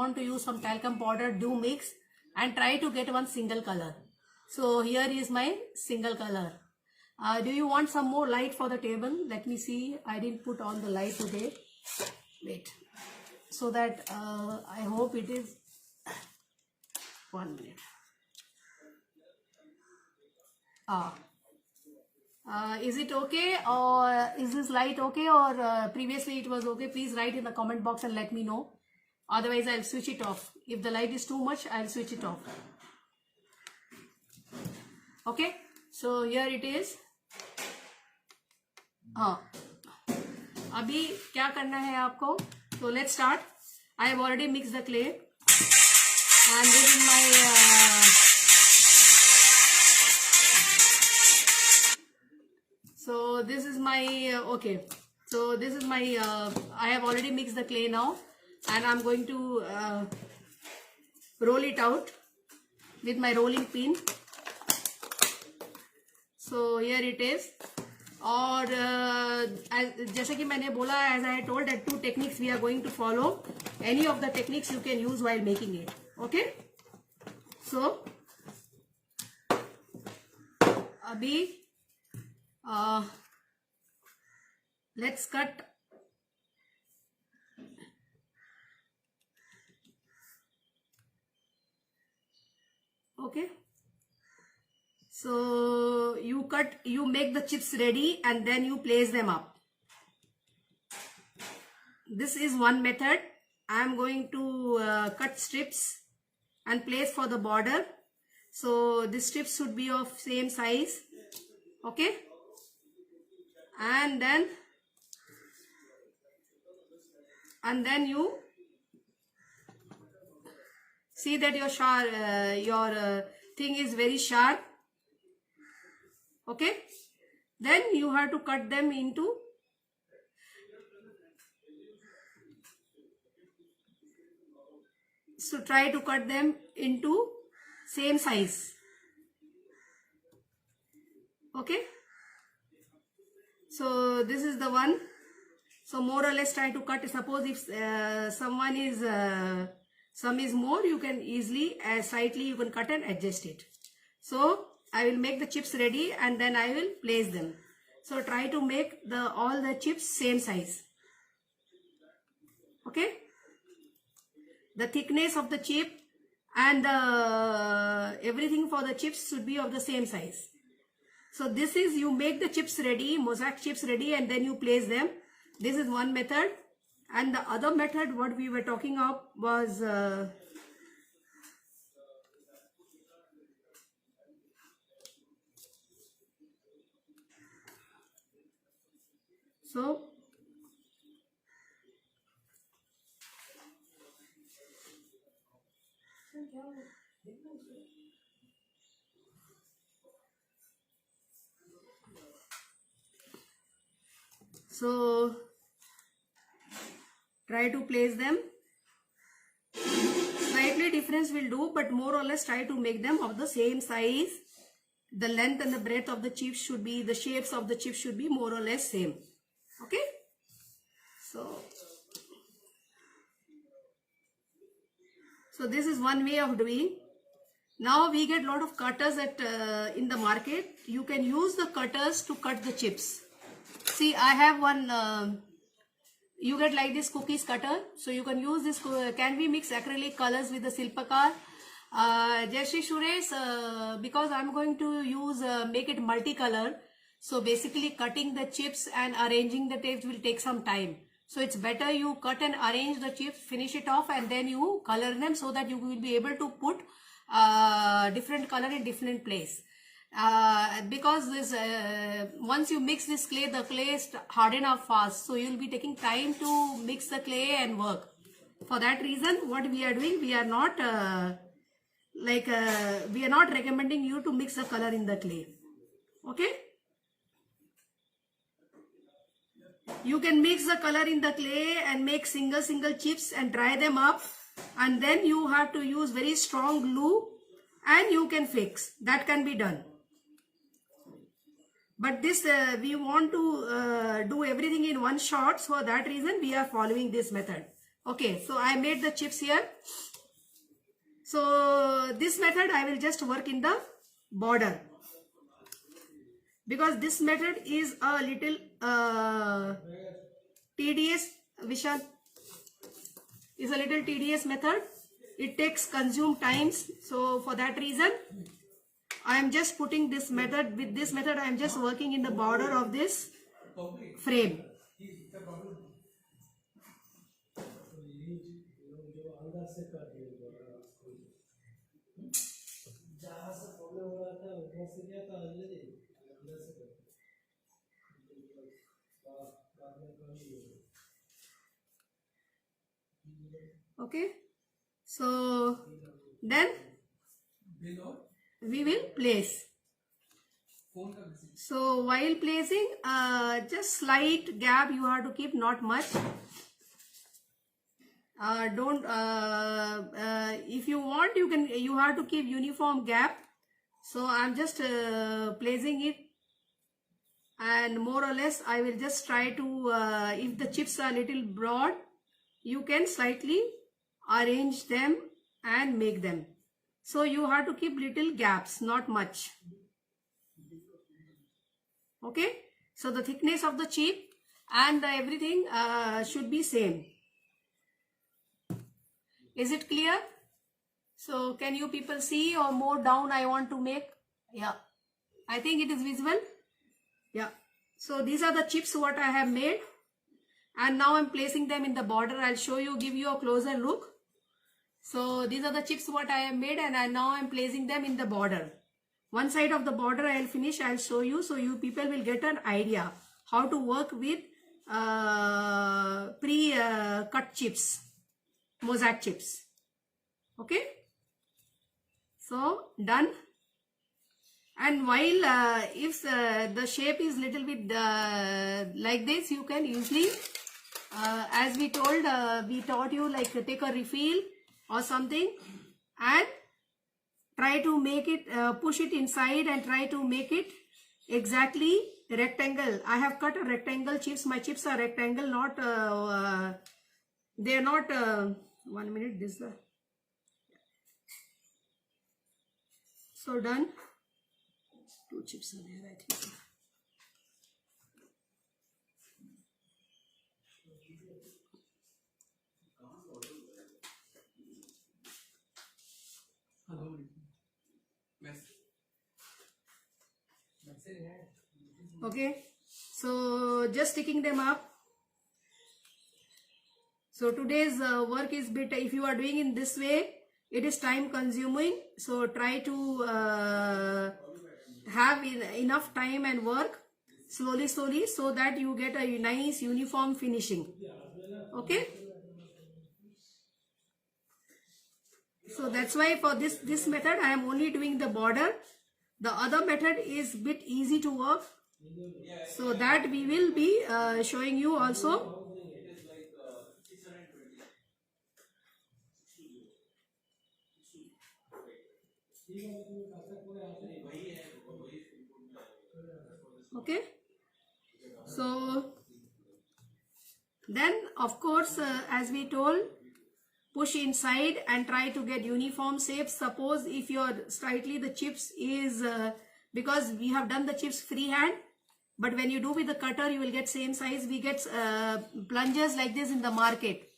want to use some talcum powder, do mix and try to get one single color. So here is my single color. Do you want some more light for the table? Let me see. I didn't put on the light today. Wait. So that I hope it is 1 minute. Is it okay, or is this light okay, or previously it was okay? Please write in the comment box and let me know. Otherwise I'll switch it off. If the light is too much, I'll switch it off. Okay, so here it is. अभी क्या करना है आपको? So let's start. I have already mixed the clay, and this is my so this is my okay. So this is my I have already mixed the clay now, and I'm going to roll it out with my rolling pin. So here it is. और जैसे कि मैंने बोला, as I told that 2 techniques we are going to follow. Any of the techniques you can use while making it. Okay. So अभी let's cut. Okay. So you make the chips ready and then you place them up. This is one method. I am going to cut strips and place for the border. So the strips should be of same size. Okay. And then you see that your thing is very sharp. Okay, then you have to cut them into try to cut them into same size. Okay, so this is the one. So more or less try to cut. Suppose if someone is some is more, you can easily slightly you can cut and adjust it. So I will make the chips ready and then I will place them. So try to make all the chips same size. Okay. The thickness of the chip and everything for the chips should be of the same size. So this is, you make the chips ready, mosaic chips ready, and then you place them. This is one method. And the other method what we were talking of was so try to place them. Slightly difference will do, but more or less try to make them of the same size. The length and the breadth of the chips should be, the shapes of the chips should be more or less same. Okay. So this is one way of doing. Now we get lot of cutters in the market. You can use the cutters to cut the chips. See, I have one. You get like this cookies cutter. So you can use this. Can we mix acrylic colors with the silpakar? Jayashree Suresh, because I'm going to use make it multicolor. So basically cutting the chips and arranging the tapes will take some time. So it's better you cut and arrange the chips, finish it off, and then you color them so that you will be able to put different color in different place. Because this once you mix this clay, the clay is harden up fast. So you'll be taking time to mix the clay and work. For that reason, what we are doing, we are not we are not recommending you to mix the color in the clay. Okay. You can mix the color in the clay and make single chips and dry them up, and then you have to use very strong glue and you can fix. That can be done. But this we want to do everything in one shot. So for that reason we are following this method. Okay, so I made the chips here. So this method I will just work in the border, because this method is a little tedious. Vishal, is a little tedious method. It takes consume times. So for that reason, I am just putting this method. With this method, I am just working in the border of this frame. Okay, so then we will place. So while placing, just slight gap you have to keep, not much. Don't if you want, you have to keep uniform gap. So I'm just placing it, and more or less I will just try to if the chips are little broad, you can slightly arrange them and make them. So you have to keep little gaps, not much. Okay, so the thickness of the chip and everything should be same. Is it clear? So can you people see, or more down I want to make? Yeah, I think it is visible. Yeah, so these are the chips what I have made, and now I'm placing them in the border. I'll show you, give you a closer look. So these are the chips what I have made, and now I'm placing them in the border. One side of the border I'll finish, I'll show you, so you people will get an idea how to work with pre-cut chips, mosaic chips. Okay, so done. And while if the shape is little bit like this, you can easily, as we taught you, like take a refill or something and try to make it, push it inside and try to make it exactly rectangle. I have cut a rectangle chips. My chips are rectangle, not they are not 1 minute, this so done. 2 chips are there, I think. Okay, so just sticking them up. So today's work is bit, if you are doing in this way, it is time consuming. So try to have enough time and work slowly, so that you get a nice uniform finishing. Okay. So that's why for this method I am only doing the border. The other method is bit easy to work. So that we will be showing you also. Okay, so then of course as we told, push inside and try to get uniform shapes. Suppose if your slightly the chips is because we have done the chips freehand, but when you do with the cutter you will get same size. We get plungers like this in the market,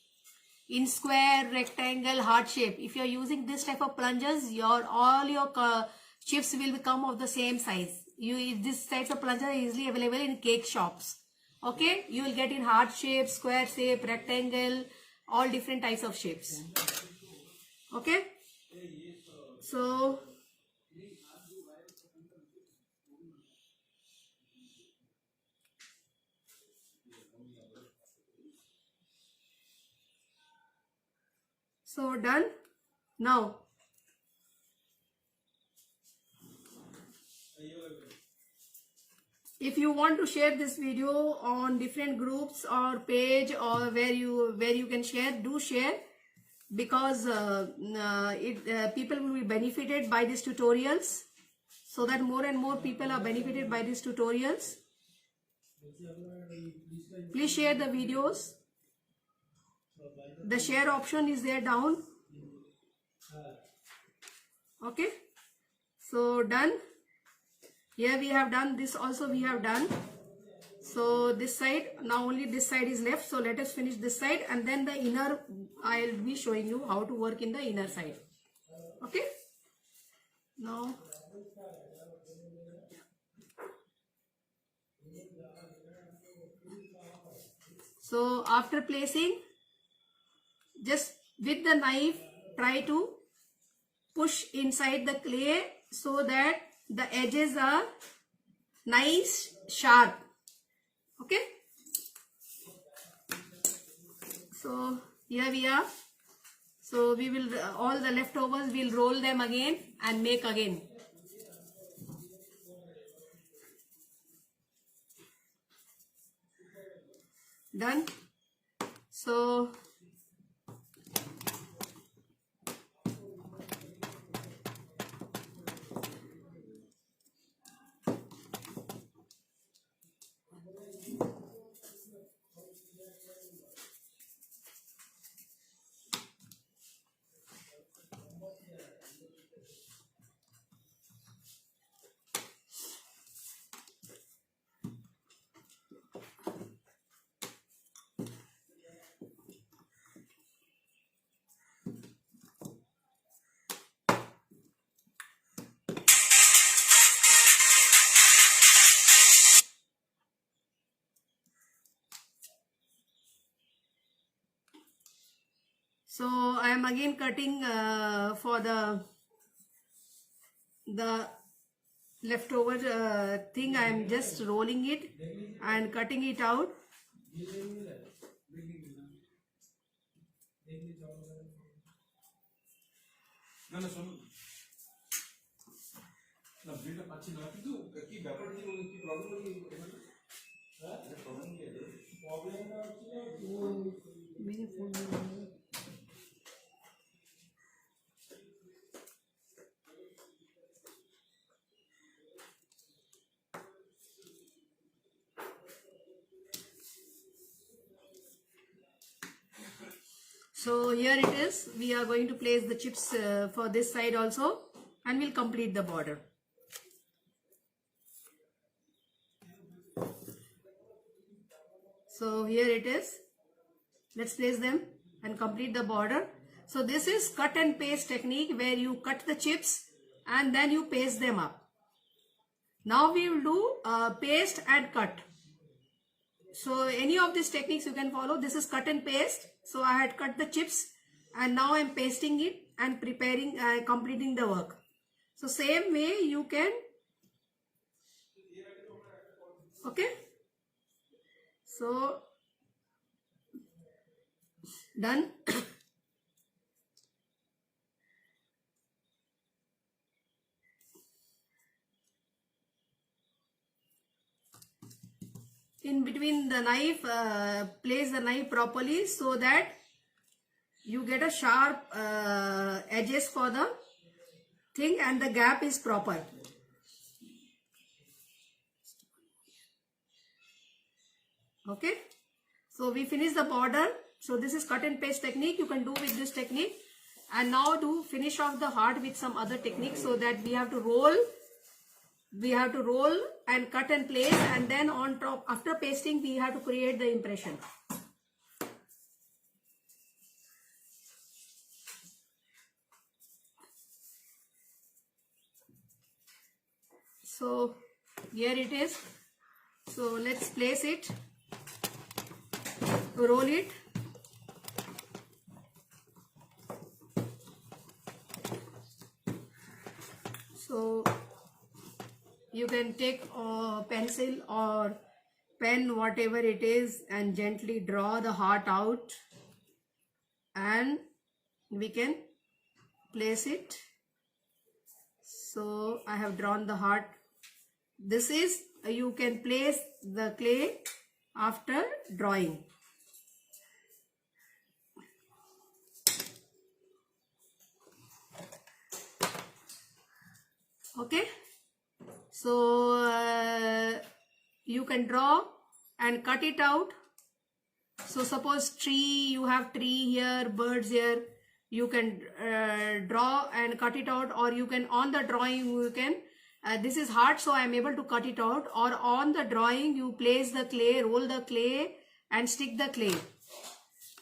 in square, rectangle, heart shape. If you are using this type of plungers, all your chips will become of the same size. This types of plunger are easily available in cake shops. Okay, you will get in heart shape, square shape, rectangle, all different types of shapes. Okay, so done. Now if you want to share this video on different groups or page, or where you can share, do share, because people will be benefited by these tutorials, so that more and more people are benefited by these tutorials. Please share the videos. The share option is there down. Okay, so done. Here we have done, this also we have done. So this side, now only this side is left. So let us finish this side, and then the inner I'll be showing you how to work in the inner side. Okay, now so after placing, just with the knife try to push inside the clay so that the edges are nice sharp. Okay, so here we are. So we will, all the leftovers we'll roll them again and make again. Done. So I am again cutting for the leftover thing. I am just rolling it and cutting it out. So here it is. We are going to place the chips for this side also, and we'll complete the border. So here it is. Let's place them and complete the border. So this is cut and paste technique, where you cut the chips and then you paste them up. Now we will do paste and cut. So any of these techniques you can follow. This is cut and paste. So I had cut the chips and now I am pasting it and preparing, completing the work. So same way you can. Okay. So done. In between the knife, place the knife properly so that you get a sharp edges for the thing and the gap is proper. Okay, so we finish the border. So this is cut and paste technique. You can do with this technique, and now do finish off the heart with some other technique, so that we have to roll. We have to roll and cut and place, and then on top, after pasting, we have to create the impression. So here it is. So let's place it, roll it. So you can take a pencil or pen, whatever it is, and gently draw the heart out, and we can place it. So I have drawn the heart. This is, you can place the clay after drawing. Okay. So you can draw and cut it out So suppose tree, you have tree here, birds here, you can draw and cut it out, or you can on the drawing you can this is hard, so I am able to cut it out, or on the drawing you place the clay, roll the clay and stick the clay.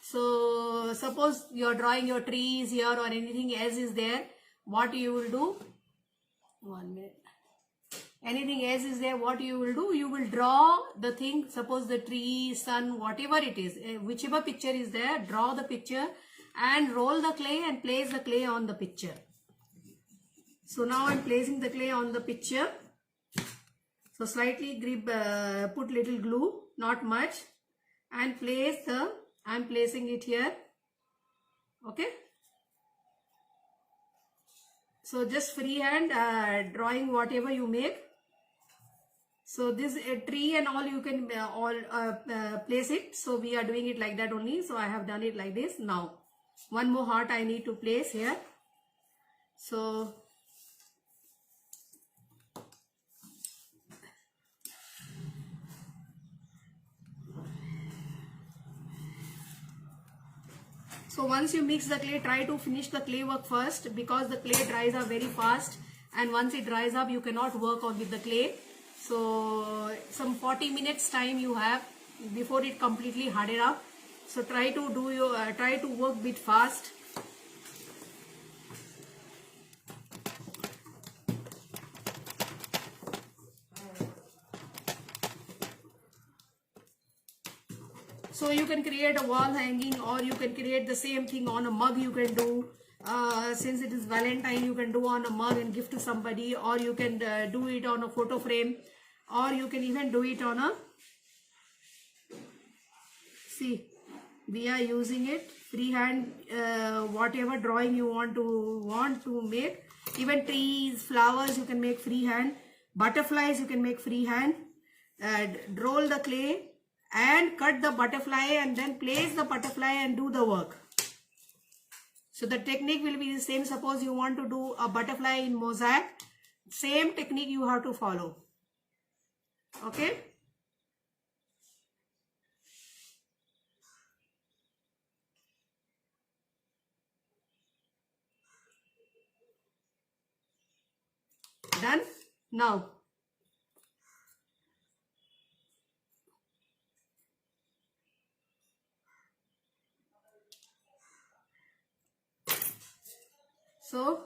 So suppose you are drawing your trees here or anything else is there, what you will do, 1 minute, anything else is there, what you will do, you will draw the thing, suppose the tree, sun, whatever it is, whichever picture is there, draw the picture and roll the clay and place the clay on the picture. So now I am placing the clay on the picture. So slightly grip, put little glue, not much, and place the, I am placing it here. Okay. So just freehand drawing whatever you make. So this tree and all you can place it. So we are doing it like that only. So I have done it like this. Now one more heart I need to place here. So once you mix the clay, try to finish the clay work first, because the clay dries up very fast, and once it dries up you cannot work on with the clay. So some 40 minutes time you have before it completely harden up. So try to do your try to work bit fast. So you can create a wall hanging, or you can create the same thing on a mug you can do. Since it is Valentine, you can do on a mug and give to somebody, or you can do it on a photo frame, or you can even do it on a, see, we are using it freehand, whatever drawing you want to make. Even trees, flowers you can make freehand, butterflies you can make freehand. Roll the clay and cut the butterfly and then place the butterfly and do the work. So the technique will be the same. Suppose you want to do a butterfly in mosaic, same technique you have to follow. Okay. Done? Now so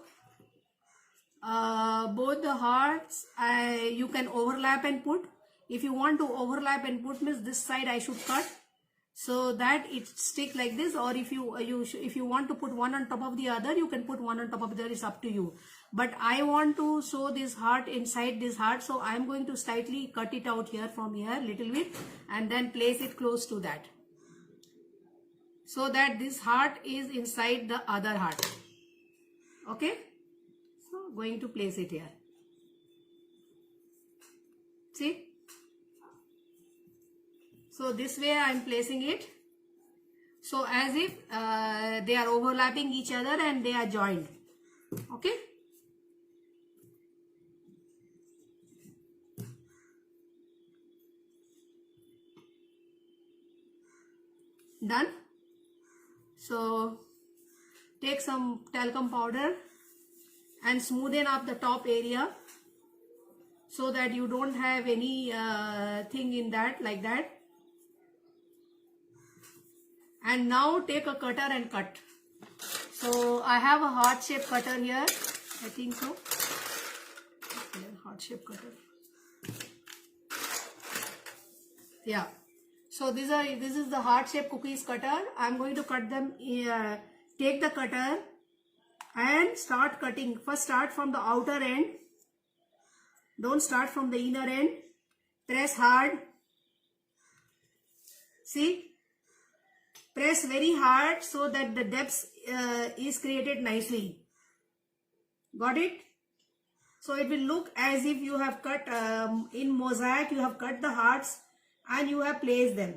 both the hearts you can overlap and put. If you want to overlap and put, means this side I should cut so that it stick like this, or if you want to put one on top of the other, you can put one on top of the other, it's up to you. But I want to show this heart inside this heart, so I am going to slightly cut it out here from here little bit and then place it close to that, so that this heart is inside the other heart. Okay, so going to place it here. See, so this way I am placing it, so as if they are overlapping each other and they are joined. Okay. Done. So take some talcum powder and smoothen up the top area so that you don't have any thing in that, like that. And now take a cutter and cut. So I have a heart shape cutter here, I think so. Okay, heart shape cutter. Yeah. So this is the heart shape cookies cutter. I'm going to cut them. Take the cutter and start cutting. First start from the outer end. Don't start from the inner end. Press hard. See? Press very hard so that the depth is created nicely. Got it? So it will look as if you have cut in mosaic, you have cut the hearts and you have placed them.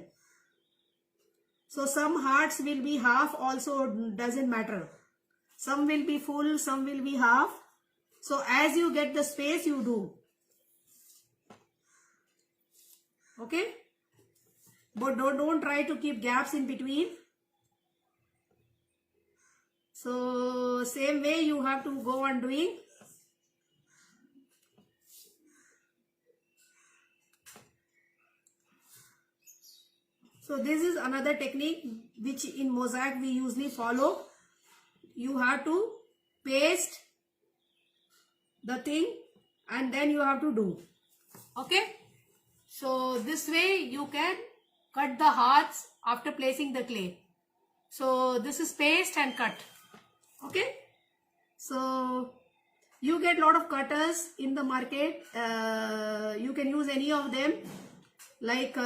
So some hearts will be half also, doesn't matter. Some will be full, some will be half. So as you get the space, you do. Okay. but don't try to keep gaps in between. So same way you have to go on doing. So this is another technique which in mosaic we usually follow. You have to paste the thing and then you have to do. Okay. So this way you can cut the hearts after placing the clay. So this is paste and cut. Okay. So you get lot of cutters in the market. You can use any of them, like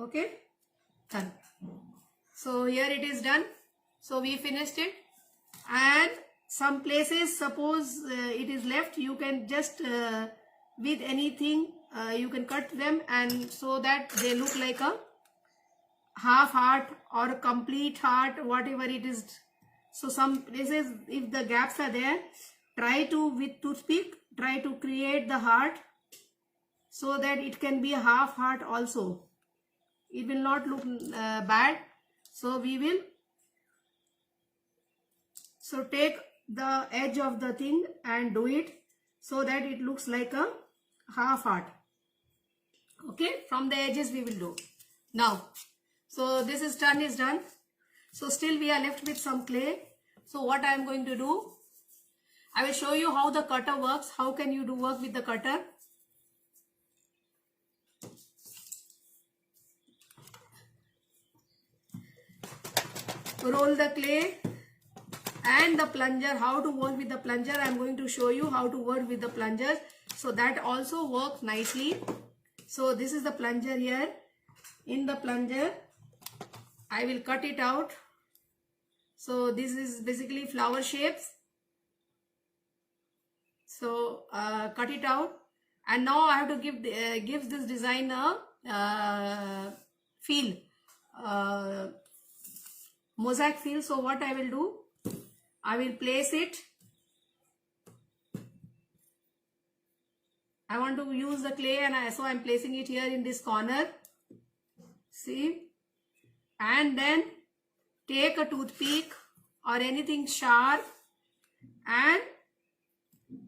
okay, done. So here it is done. So we finished it, and some places suppose it is left, you can just with anything you can cut them, and so that they look like a half heart or a complete heart, whatever it is. So some places, if the gaps are there, try to, with toothpick, try to create the heart so that it can be a half heart also. It will not look bad. So we will, so take the edge of the thing and do it so that it looks like a half heart. Okay, from the edges we will do now. So this is done. So still we are left with some clay. So what I am going to do, I will show you how the cutter works. How can you do work with the cutter? Roll the clay and the plunger. How to work with the plunger, I am going to show you how to work with the plunger. So that also works nicely. So this is the plunger here. In the plunger, I will cut it out. So this is basically flower shapes. So cut it out, and now I have to give this design a feel, mosaic feel. So what I will do, I will place it. I want to use the clay, and so I am placing it here in this corner. See, and then take a toothpick or anything sharp and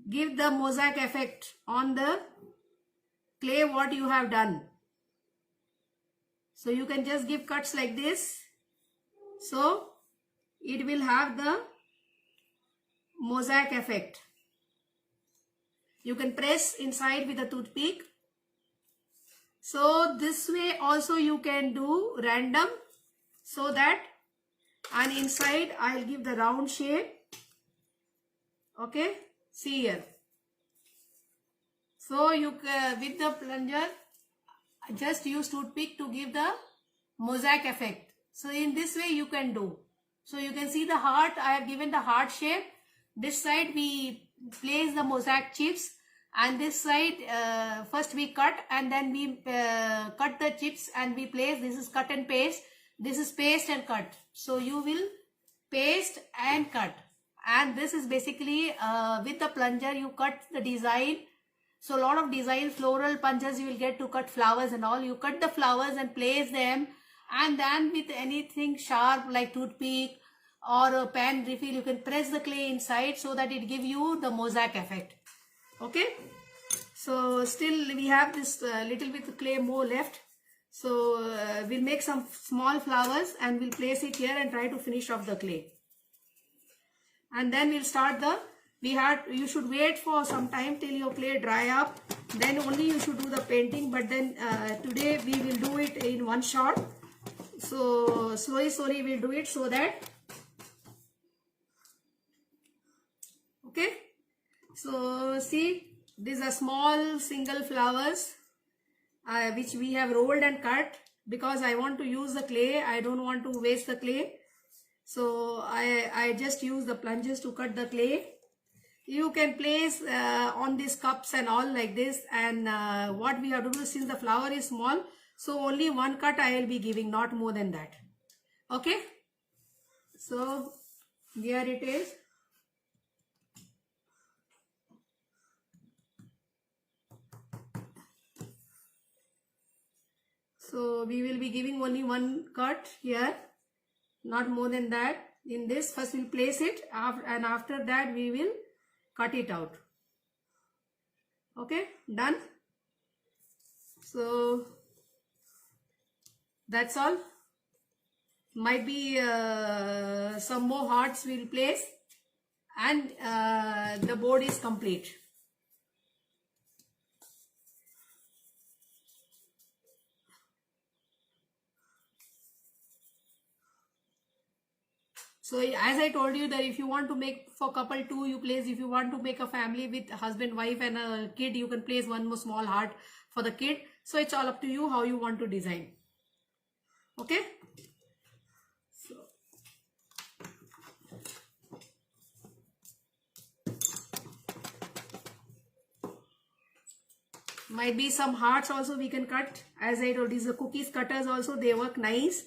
give the mosaic effect on the clay what you have done. So you can just give cuts like this. So it will have the mosaic effect. You can press inside with a toothpick. So this way also you can do random, so that, and inside I will give the round shape. Okay, see here. So you with the plunger, just use toothpick to give the mosaic effect. So in this way you can do. So you can see the heart. I have given the heart shape. This side we place the mosaic chips, and this side first we cut, and then we cut the chips and we place. This is cut and paste. This is paste and cut. So you will paste and cut, and this is basically with the plunger you cut the design. So a lot of design, floral punches you will get to cut flowers and all. You cut the flowers and place them, and then with anything sharp like toothpick or a pen refill, you can press the clay inside so that it give you the mosaic effect. Okay, so still we have this little bit of clay more left. So we'll make some small flowers and we'll place it here and try to finish off the clay. And then we'll start the, you should wait for some time till your clay dry up, then only you should do the painting. But then today we will do it in one shot. So slowly we'll do it, so that, okay. So see, these are small single flowers which we have rolled and cut, because I want to use the clay. I don't want to waste the clay. So I just use the plungers to cut the clay. You can place on these cups and all like this. And what we have to do, since the flower is small, so only one cut I will be giving, not more than that. Okay. So here it is. So we will be giving only one cut here, not more than that. In this, first we'll place it, and after that we will cut it out. Okay, done. So that's all. Might be some more hearts we'll place, and the board is complete. So as I told you that if you want to make for couple 2, you place. If you want to make a family with husband, wife and a kid, you can place one more small heart for the kid. So it's all up to you how you want to design. Okay. So might be some hearts also we can cut. As I told, these are cookies cutters also, they work nice.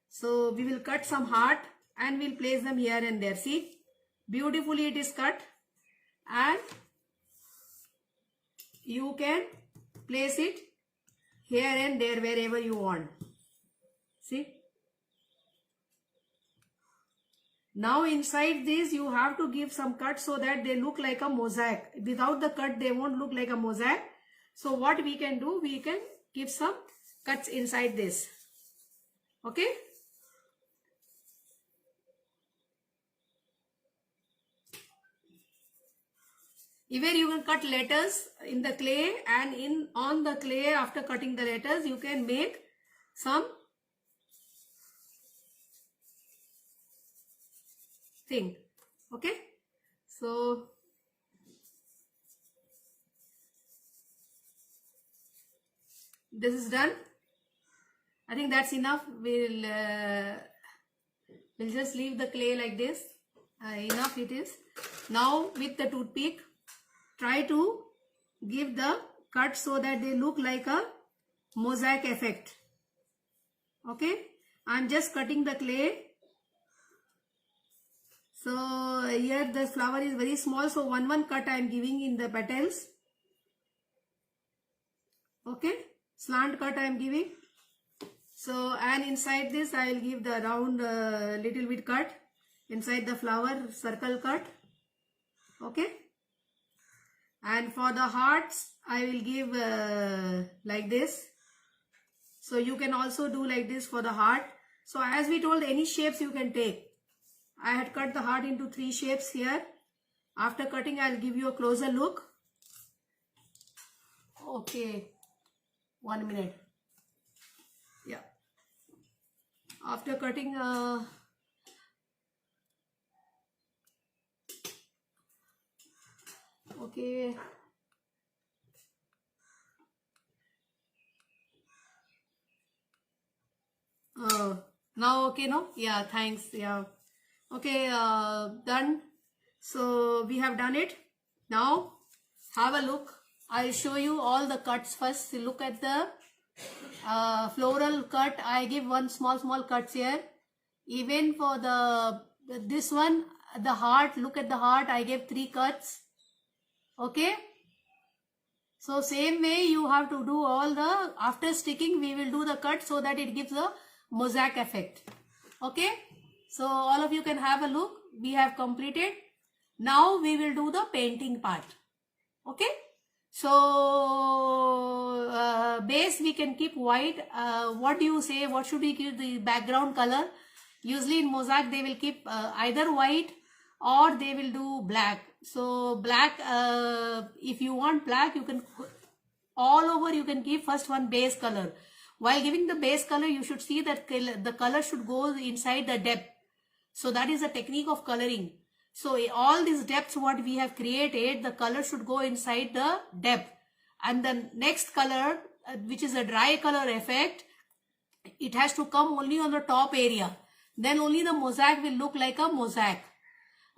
So we will cut some heart and we'll place them here and there. See, beautifully it is cut, and you can place it here and there wherever you want. See, now inside this you have to give some cut so that they look like a mosaic. Without the cut they won't look like a mosaic. So what we can do, we can give some cuts inside this. Okay. Even you can cut letters in the clay, and on the clay, after cutting the letters, you can make some thing. Okay. So this is done. I think that's enough. We'll just leave the clay like this. Enough it is. Now with the toothpick, try to give the cut so that they look like a mosaic effect. Okay. I'm just cutting the clay. So here the flower is very small. So one cut I am giving in the petals. Okay. Slant cut I am giving. So, and inside this I will give the round little bit cut. Inside the flower, circle cut. Okay. And for the hearts, I will give like this. So you can also do like this for the heart. So as we told, any shapes you can take. I had cut the heart into 3 shapes here. After cutting, I'll give you a closer look. Okay. 1 minute. Yeah. After cutting okay. Now okay, no? Yeah, thanks. Yeah. Okay, done. So we have done it. Now have a look. I'll show you all the cuts first. Look at the floral cut. I give one small cuts here. Even for this one, the heart, look at the heart. I gave 3 cuts. Okay. So same way you have to do all the, after sticking we will do the cut so that it gives a mosaic effect. Okay. So all of you can have a look. We have completed. Now we will do the painting part. Okay. So base we can keep white. What do you say? What should we give the background color? Usually in mosaic they will keep either white or they will do black. So black, if you want black, you can all over you can give first one base color. While giving the base color, you should see that the color should go inside the depth. So that is a technique of coloring. So all these depths what we have created, the color should go inside the depth. And the next color, which is a dry color effect, it has to come only on the top area. Then only the mosaic will look like a mosaic.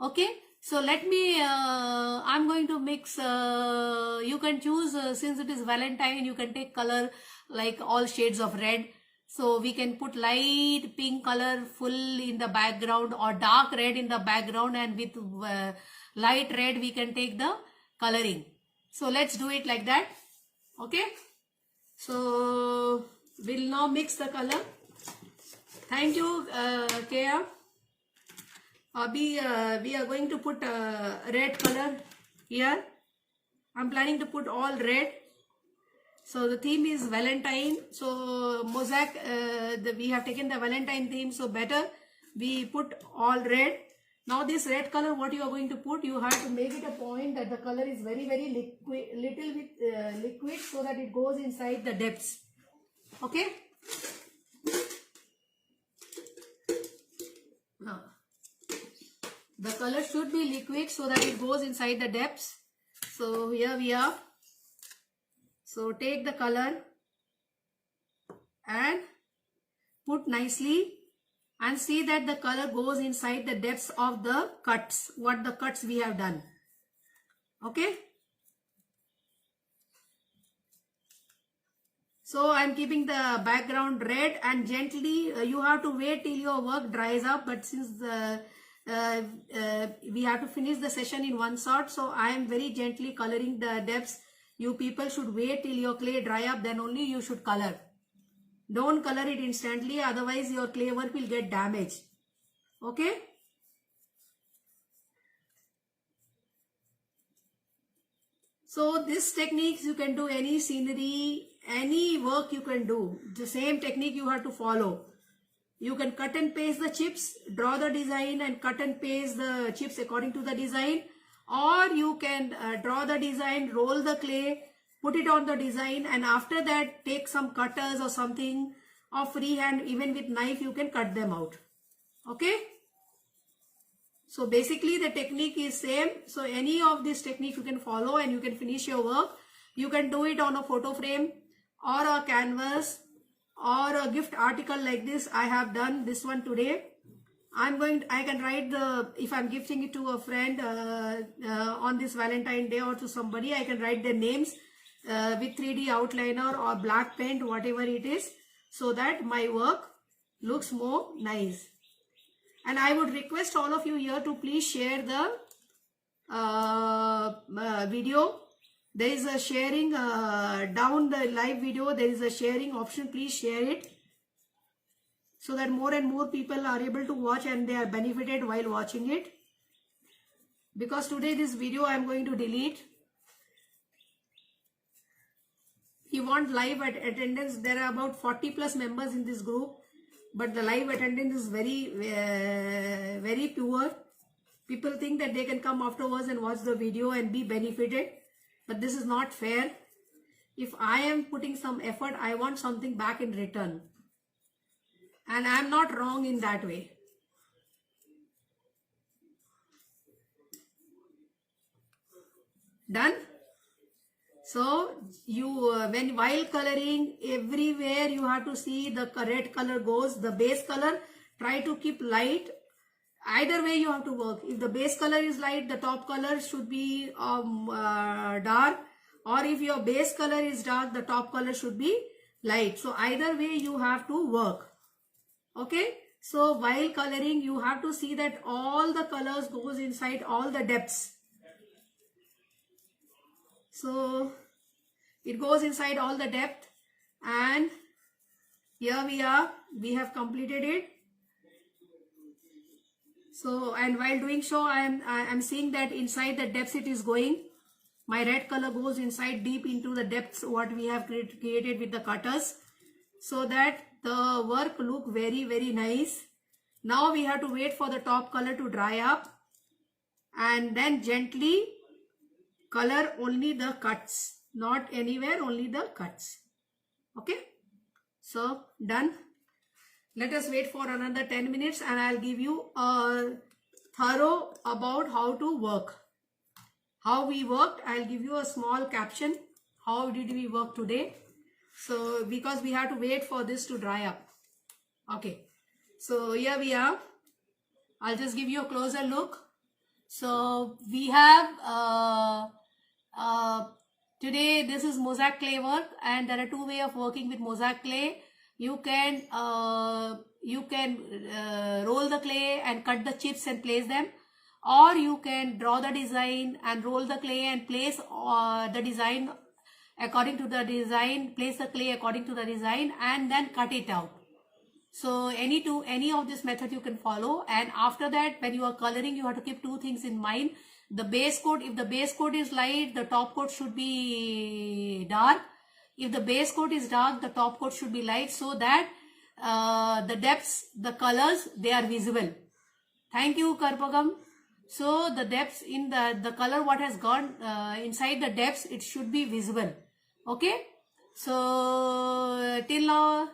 Okay. So let me, I'm going to mix, you can choose, since it is Valentine, you can take color like all shades of red. So we can put light pink color full in the background or dark red in the background, and with light red we can take the coloring. So let's do it like that. Okay. So We'll now mix the color. Thank you, Kea. We are going to put red color here. I'm planning to put all red. So the theme is Valentine. So mosaic, we have taken the Valentine theme. So better we put all red. Now this red color, what you are going to put, you have to make it a point that the color is very liquid, little bit liquid, so that it goes inside the depths. Okay. Now the color should be liquid so that it goes inside the depths. So here we are. So take the color and put nicely and see that the color goes inside the depths of the cuts, what the cuts we have done. Okay. So I am keeping the background red, and gently you have to wait till your work dries up, but since we have to finish the session in one shot, so I am very gently coloring the depths. You people should wait till your clay dry up, then only you should color. Don't color it instantly, otherwise your clay work will get damaged. Okay. So this techniques you can do any scenery, any work you can do. The same technique you have to follow. You can cut and paste the chips, draw the design and cut and paste the chips according to the design. Or you can draw the design, roll the clay, put it on the design, and after that take some cutters or something, or freehand, even with knife you can cut them out. Okay. So basically the technique is same. So any of this technique you can follow and you can finish your work. You can do it on a photo frame or a canvas or a gift article like this. I have done this one today. I can write if I'm gifting it to a friend on this Valentine Day or to somebody, I can write their names with 3D outliner or black paint, whatever it is, so that my work looks more nice. And I would request all of you here to please share the video. There is a sharing down the live video. There is a sharing option. Please share it, so that more and more people are able to watch and they are benefited while watching it. Because today this video I am going to delete. You want live attendance. There are about 40 plus members in this group, but the live attendance is very poor. People think that they can come afterwards and watch the video and be benefited, but this is not fair. If I am putting some effort, I want something back in return. And I am not wrong in that way. Done? So while coloring, everywhere you have to see the red color goes. The base color, try to keep light. Either way you have to work. If the base color is light, the top color should be dark. Or if your base color is dark, the top color should be light. So either way you have to work. Okay. So while coloring, you have to see that all the colors goes inside all the depths. So it goes inside all the depth, and here we are. We have completed it. So, and while doing so, I am seeing that inside the depths it is going. My red color goes inside deep into the depths what we have created with the cutters, so that the work look very nice. Now we have to wait for the top color to dry up, and then gently color only the cuts, not anywhere, only the cuts. Okay. So done. Let us wait for another 10 minutes and I'll give you a thorough about how to work. How we worked, I'll give you a small caption. How did we work today? So because we have to wait for this to dry up. Okay. So here we are. I'll just give you a closer look. So we have today this is mosaic clay work, and there are two ways of working with mosaic clay. You can roll the clay and cut the chips and place them, or you can draw the design and roll the clay and place the design according to the design, place the clay according to the design, and then cut it out. So any of this method you can follow. And after that, when you are coloring, you have to keep two things in mind. The base coat, if the base coat is light, the top coat should be dark. If the base coat is dark, the top coat should be light, so that the depths, the colors, they are visible. Thank you, Karpagam. So the depths in the color what has gone inside the depths, it should be visible. Okay. So till now,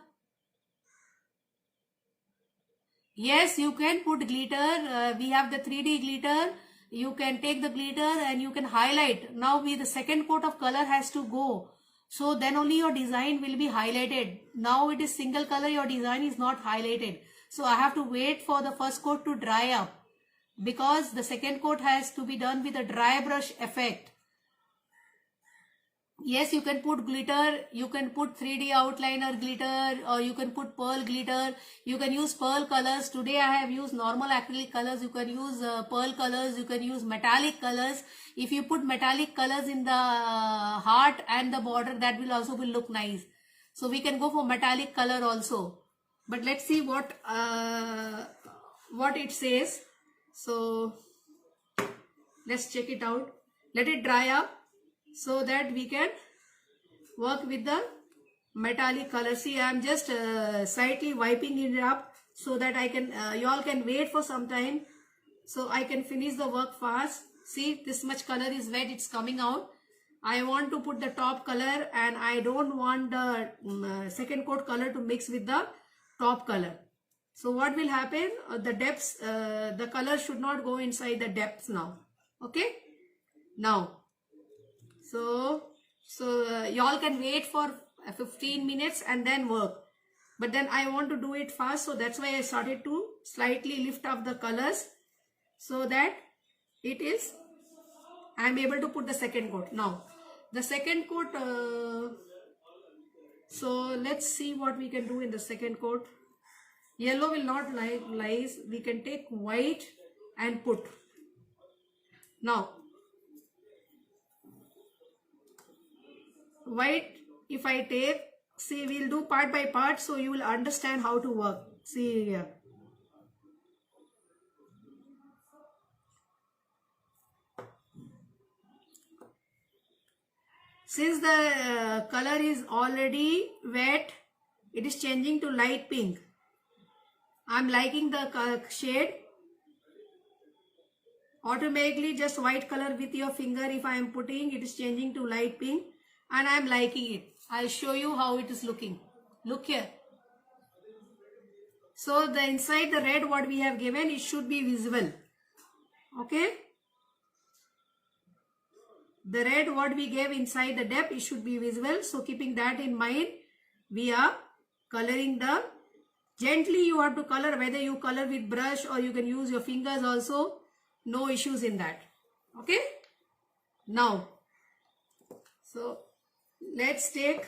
yes, you can put glitter. We have the 3D glitter. You can take the glitter and you can highlight. Now the second coat of color has to go. So then only your design will be highlighted. Now it is single color, your design is not highlighted. So I have to wait for the first coat to dry up, because the second coat has to be done with a dry brush effect. Yes, you can put glitter, you can put 3D outliner glitter, or you can put pearl glitter. You can use pearl colors. Today I have used normal acrylic colors. You can use pearl colors, you can use metallic colors. If you put metallic colors in the heart and the border, that will also look nice. So we can go for metallic color also. But let's see what it says. So let's check it out. Let it dry up, so that we can work with the metallic color. See, I am just slightly wiping it up, so that I can, you all can wait for some time, so I can finish the work fast. See, this much color is wet, it's coming out. I want to put the top color, and I don't want the second coat color to mix with the top color. So what will happen? The depths, the color should not go inside the depths now. Okay. Now, so y'all can wait for 15 minutes and then work. But then I want to do it fast, so that's why I started to slightly lift up the colors, so that it is, I am able to put the second coat. Now, the second coat, so let's see what we can do in the second coat. Yellow will not lies. We can take white and put. Now, white, if I take, see, we'll do part by part, so you will understand how to work. See here. Since the color is already wet, it is changing to light pink. I'm liking the shade. Automatically, just white color with your finger, if I am putting, it is changing to light pink, and I am liking it. I'll show you how it is looking. Look here. So the inside the red what we have given, it should be visible. Okay. The red what we gave inside the depth, it should be visible. So keeping that in mind, we are coloring the, gently you have to color, whether you color with brush or you can use your fingers also. No issues in that. Okay. Now, so let's take,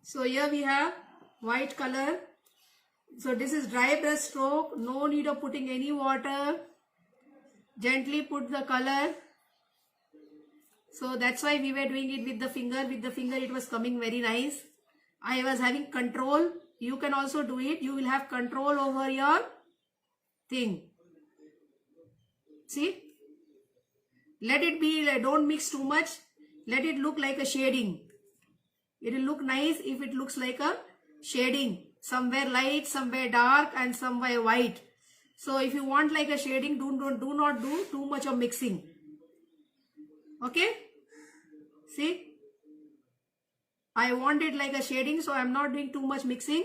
so here we have white color. So this is dry brush stroke. No need of putting any water. Gently put the color. So that's why we were doing it with the finger. With the finger it was coming very nice. I was having control. You can also do it. You will have control over your thing. See? Let it be, don't mix too much. Let it look like a shading. It will look nice if it looks like a shading. Somewhere light, somewhere dark, and somewhere white. So if you want like a shading, do not do too much of mixing. Okay? See? I want it like a shading, so I am not doing too much mixing.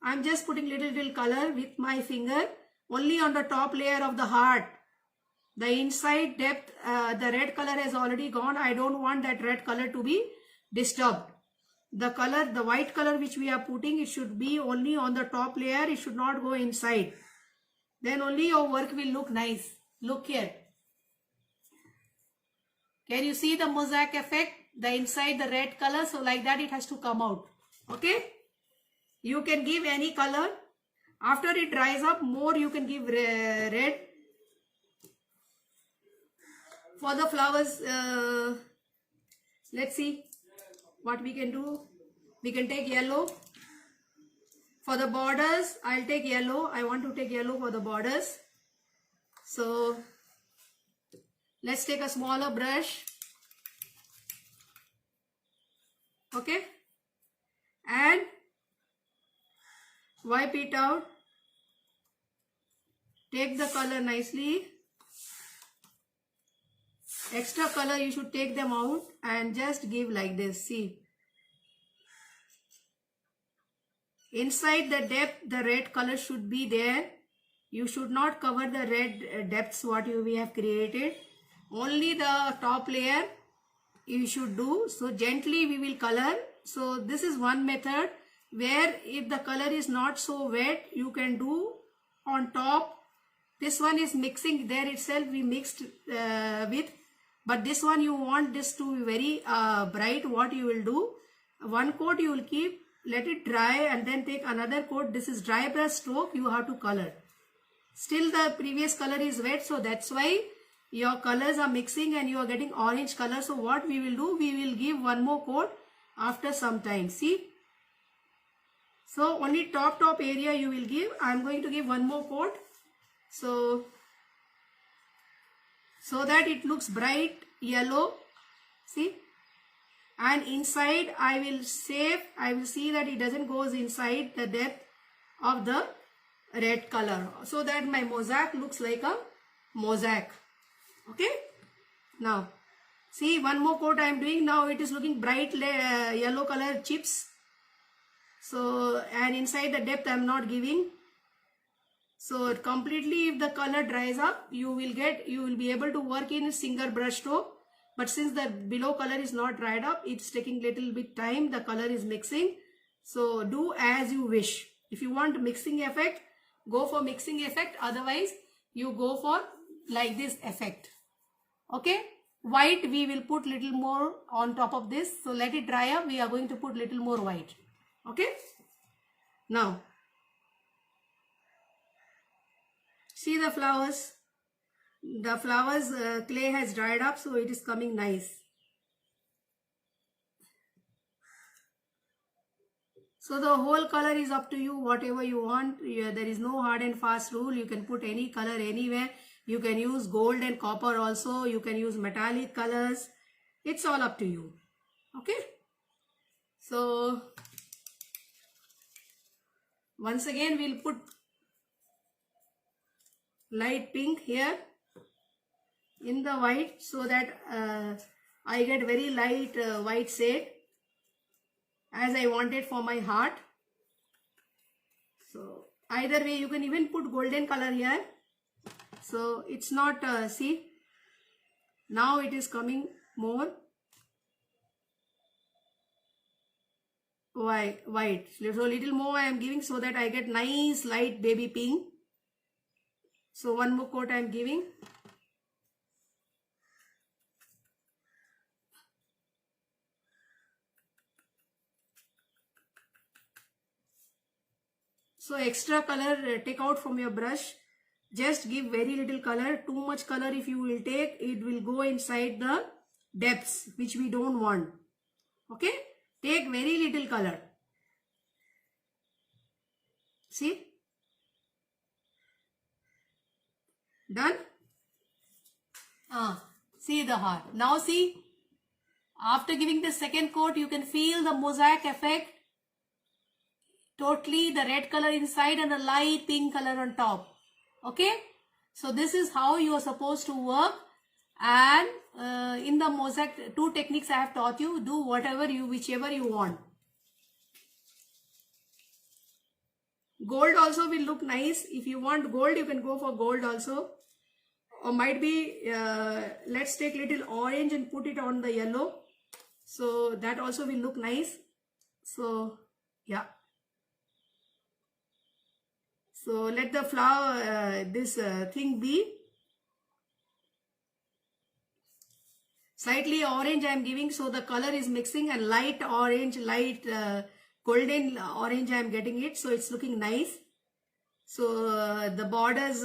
I am just putting little color with my finger only on the top layer of the heart. The inside depth, the red color has already gone. I don't want that red color to be disturbed. The color, the white color which we are putting, it should be only on the top layer. It should not go inside. Then only your work will look nice. Look here. Can you see the mosaic effect? The inside the red color, so like that it has to come out. Okay. You can give any color. After it dries up, more you can give red. For the flowers, let's see what we can do. We can take yellow. For the borders, I'll take yellow. I want to take yellow for the borders. So let's take a smaller brush. Okay. And wipe it out. Take the color nicely. Extra color you should take them out and just give like this. See. Inside the depth, the red color should be there. You should not cover the red depths what we have created. Only the top layer you should do. So gently we will color. So this is one method where if the color is not so wet, you can do on top. This one is mixing there itself, we mixed with. But this one you want this to be very bright. What you will do, one coat you will keep, let it dry and then take another coat. This is dry brush stroke, you have to color. Still the previous color is wet, so that's why your colors are mixing and you are getting orange color. So what we will do, we will give one more coat after some time. See. So only top area you will give. I am going to give one more coat. So that it looks bright yellow. See. And inside I will see that it doesn't goes inside the depth of the red color, so that my mosaic looks like a mosaic. Okay. Now see, one more coat I am doing. Now it is looking bright yellow color chips. So, and inside the depth I am not giving. So completely if the color dries up, you will be able to work in a single brush stroke. But since the below color is not dried up, it's taking little bit time, the color is mixing. So do as you wish. If you want mixing effect, go for mixing effect. Otherwise, you go for like this effect. Okay. White we will put little more on top of this. So let it dry up. We are going to put little more white. Okay. Now, see the flowers. The flowers clay has dried up, so it is coming nice. So the whole color is up to you, whatever you want. There is no hard and fast rule. You can put any color anywhere. You can use gold and copper also. You can use metallic colors. It's all up to you. Okay. So once again we'll put light pink here in the white, so that I get very light white shade as I want it for my heart. So either way, you can even put golden color here. So it's not, see, now it is coming more white. So little more I am giving so that I get nice light baby pink. So one more coat I am giving. So extra color take out from your brush. Just give very little color. Too much color if you will take, it will go inside the depths which we don't want. Okay. Take very little color. See. Done. See the heart. Now see. After giving the second coat, you can feel the mosaic effect. Totally the red color inside and a light pink color on top. Okay. So this is how you are supposed to work. And in the mosaic, two techniques I have taught you. Do whichever you want. Gold also will look nice. If you want gold, you can go for gold also. Or might be, let's take little orange and put it on the yellow. So that also will look nice. So yeah. So let the flower, this thing be slightly orange I am giving, so the color is mixing, and light orange, light golden orange I am getting it, so it's looking nice. So the borders,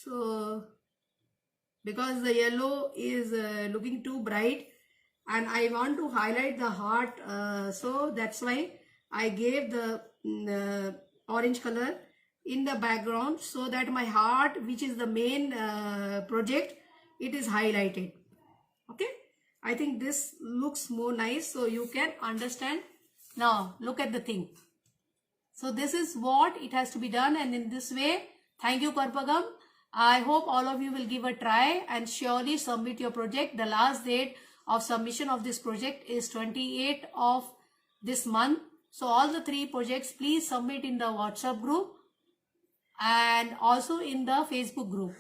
So because the yellow is looking too bright and I want to highlight the heart, so that's why I gave the orange color in the background, so that my heart, which is the main project, it is highlighted. Okay, I think this looks more nice, so you can understand. Now look at the thing. So this is what it has to be done, and in this way, thank you Karpagam. I hope all of you will give a try and surely submit your project. The last date of submission of this project is 28th of this month. So all the 3 projects, please submit in the WhatsApp group and also in the Facebook group.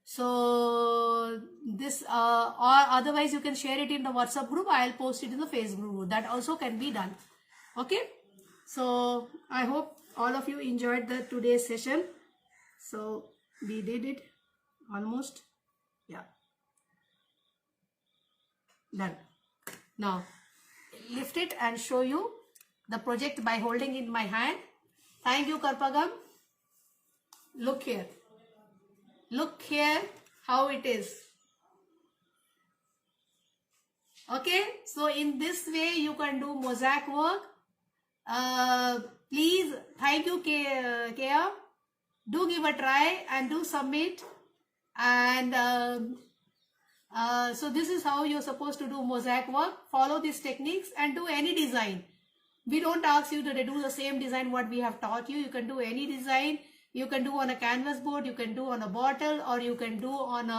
So this or otherwise you can share it in the WhatsApp group. I'll post it in the Facebook group. That also can be done. Okay. So I hope all of you enjoyed the today's session. So we did it almost. Yeah. Done. Now lift it and show you the project by holding in my hand. Thank you Karpagam. Look here. Look here how it is. Okay. So in this way you can do mosaic work. Please, thank you Kea. Do give a try and do submit. And so this is how you're supposed to do mosaic work. Follow these techniques and do any design. We don't ask you to do the same design what we have taught you. You can do any design. You can do on a canvas board, you can do on a bottle, or you can do on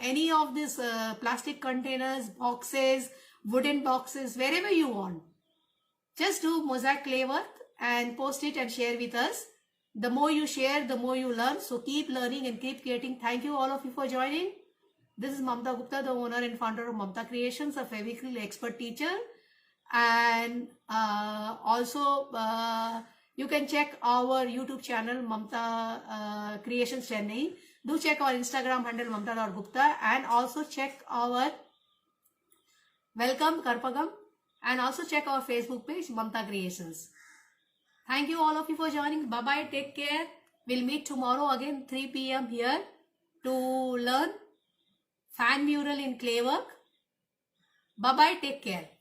any of these plastic containers, boxes, wooden boxes, wherever you want. Just do mosaic clay work and post it and share with us. The more you share, the more you learn. So keep learning and keep creating. Thank you all of you for joining. This is Mamta Gupta, the owner and founder of Mamta Creations, a Fevicryl expert teacher. And also you can check our YouTube channel, Mamta Creations Chennai. Do check our Instagram handle, mamta.gupta, and also check our Welcome Karpagam, and also check our Facebook page, Mamta Creations. Thank you all of you for joining. Bye bye. Take care. We'll meet tomorrow again 3 p.m. here to learn fan mural in clay work. Bye bye. Take care.